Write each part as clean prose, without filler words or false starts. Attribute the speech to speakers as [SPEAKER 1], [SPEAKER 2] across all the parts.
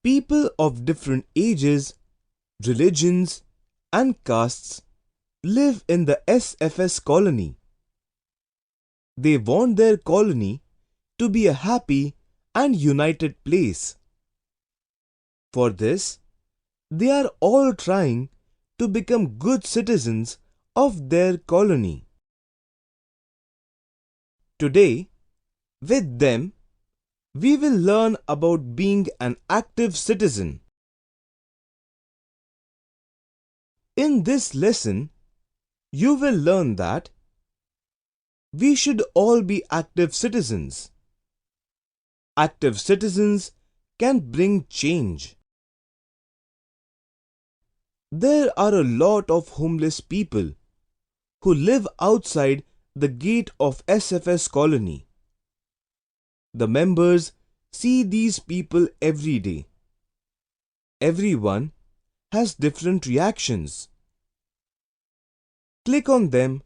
[SPEAKER 1] People of different ages, religions, and castes live in the SFS colony. They want their colony to be a happy and united place. For this, they are all trying to become good citizens of their colony. Today, with them, we will learn about being an active citizen. In this lesson, you will learn that we should all be active citizens. Active citizens can bring change. There are a lot of homeless people who live outside the gate of SFS colony. The members see these people every day. Everyone has different reactions. Click on them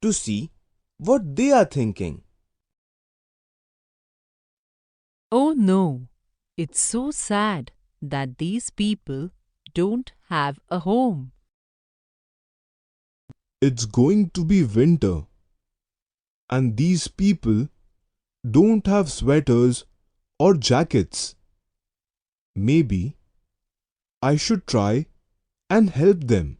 [SPEAKER 1] to see what they are thinking.
[SPEAKER 2] Oh no, it's so sad that these people don't have a home.
[SPEAKER 3] It's going to be winter, and these people don't have sweaters or jackets. Maybe I should try and help them.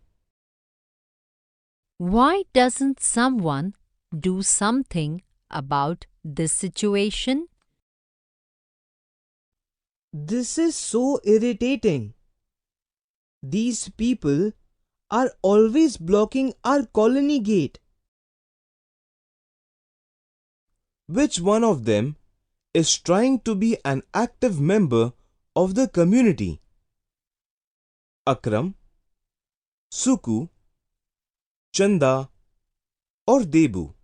[SPEAKER 2] Why doesn't someone do something about this situation?
[SPEAKER 1] This is so irritating. These people are always blocking our colony gate. Which one of them is trying to be an active member of the community? Akram, Suku, Chanda, or Debu?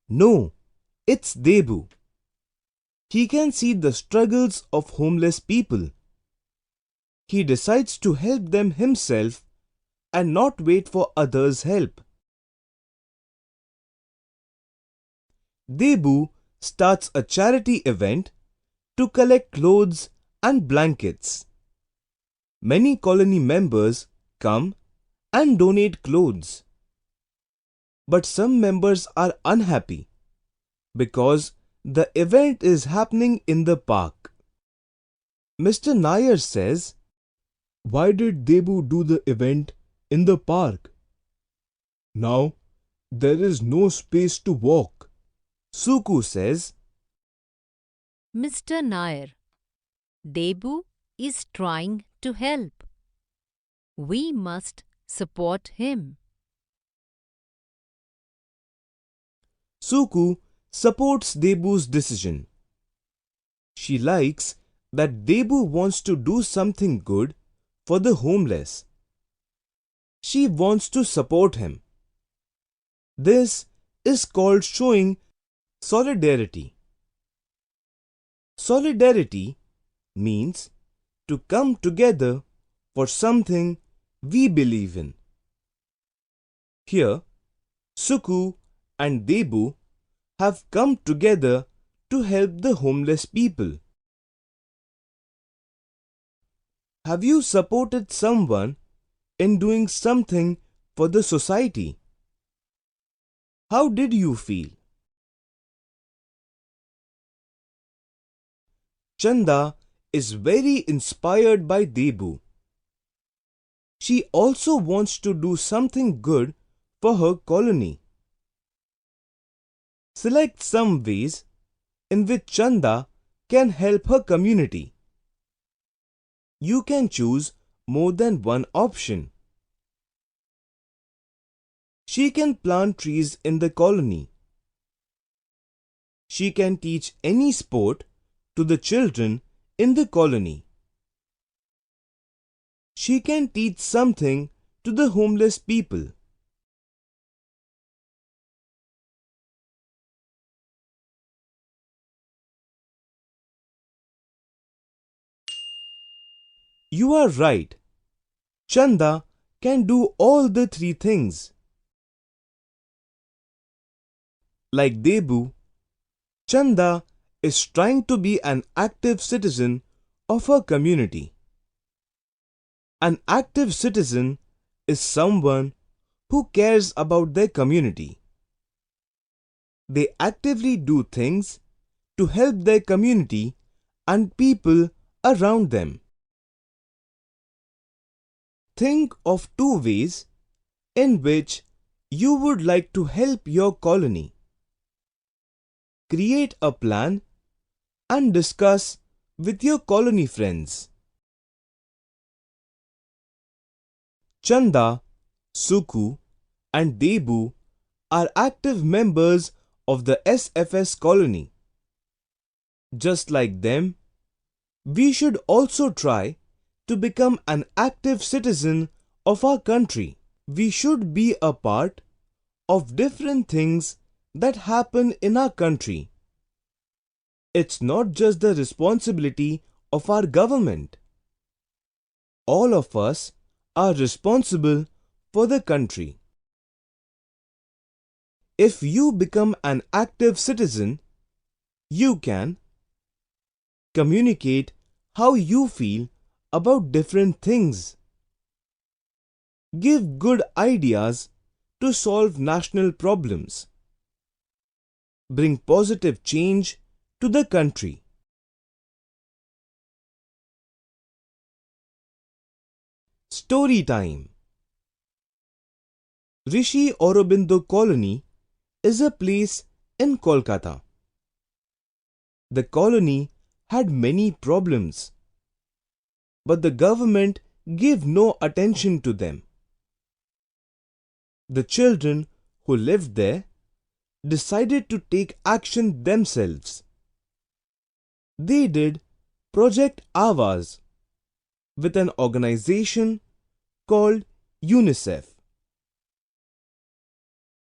[SPEAKER 1] No, it's Debu. He can see the struggles of homeless people. He decides to help them himself and not wait for others' help. Debu starts a charity event to collect clothes and blankets. Many colony members come and donate clothes. But some members are unhappy because the event is happening in the park. Mr. Nair says,
[SPEAKER 3] Why did Debu do the event in the park? Now there is no space to walk.
[SPEAKER 1] Suku says,
[SPEAKER 2] Mr. Nair, Debu is trying to help. We must support him.
[SPEAKER 1] Suku supports Debu's decision. She likes that Debu wants to do something good for the homeless. She wants to support him. This is called showing solidarity. Solidarity means to come together for something we believe in. Here, Suku and Debu have come together to help the homeless people. Have you supported someone in doing something for the society? How did you feel? Chanda is very inspired by Debu. She also wants to do something good for her colony. Select some ways in which Chanda can help her community. You can choose more than one option. She can plant trees in the colony. She can teach any sport to the children in the colony. She can teach something to the homeless people. You are right. Chanda can do all the three things. Like Debu, Chanda is trying to be an active citizen of her community. An active citizen is someone who cares about their community. They actively do things to help their community and people around them. Think of two ways in which you would like to help your colony. Create a plan and discuss with your colony friends. Chanda, Suku, and Debu are active members of the SFS colony. Just like them, we should also try to become an active citizen of our country. We should be a part of different things that happen in our country. It's not just the responsibility of our government. All of us are responsible for the country. If you become an active citizen, you can communicate how you feel about different things. Give good ideas to solve national problems. Bring positive change to the country. Story time. Rishi Aurobindo Colony is a place in Kolkata. The colony had many problems, but the government gave no attention to them. The children who lived there decided to take action themselves. They did Project Awaaz with an organization called UNICEF.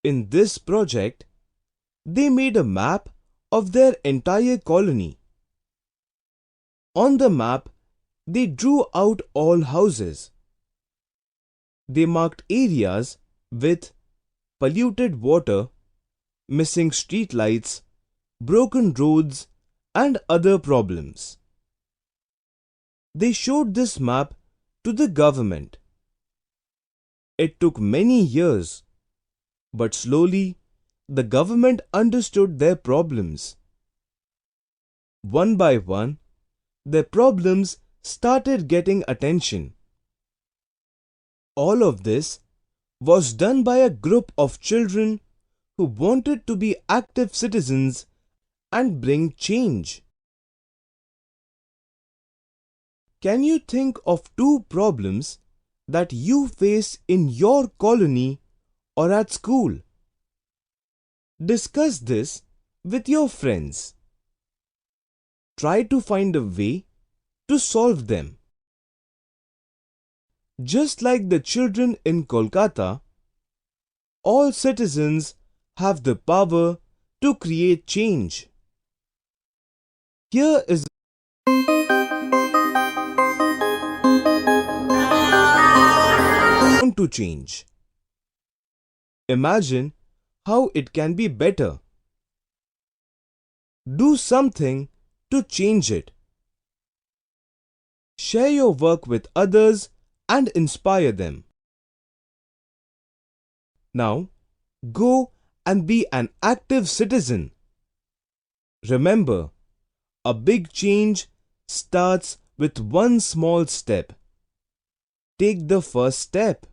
[SPEAKER 1] In this project, they made a map of their entire colony. On the map, they drew out all houses. They marked areas with polluted water, missing street lights, broken roads, and other problems. They showed this map to the government. It took many years, but slowly the government understood their problems. One by one, their problems started getting attention. All of this was done by a group of children who wanted to be active citizens and bring change. Can you think of two problems that you face in your colony or at school? Discuss this with your friends. Try to find a way to solve them. Just like the children in Kolkata, all citizens have the power to create change. Here is to change. Imagine how it can be better. Do something to change it. Share your work with others and inspire them. Now, go and be an active citizen. Remember, a big change starts with one small step. Take the first step.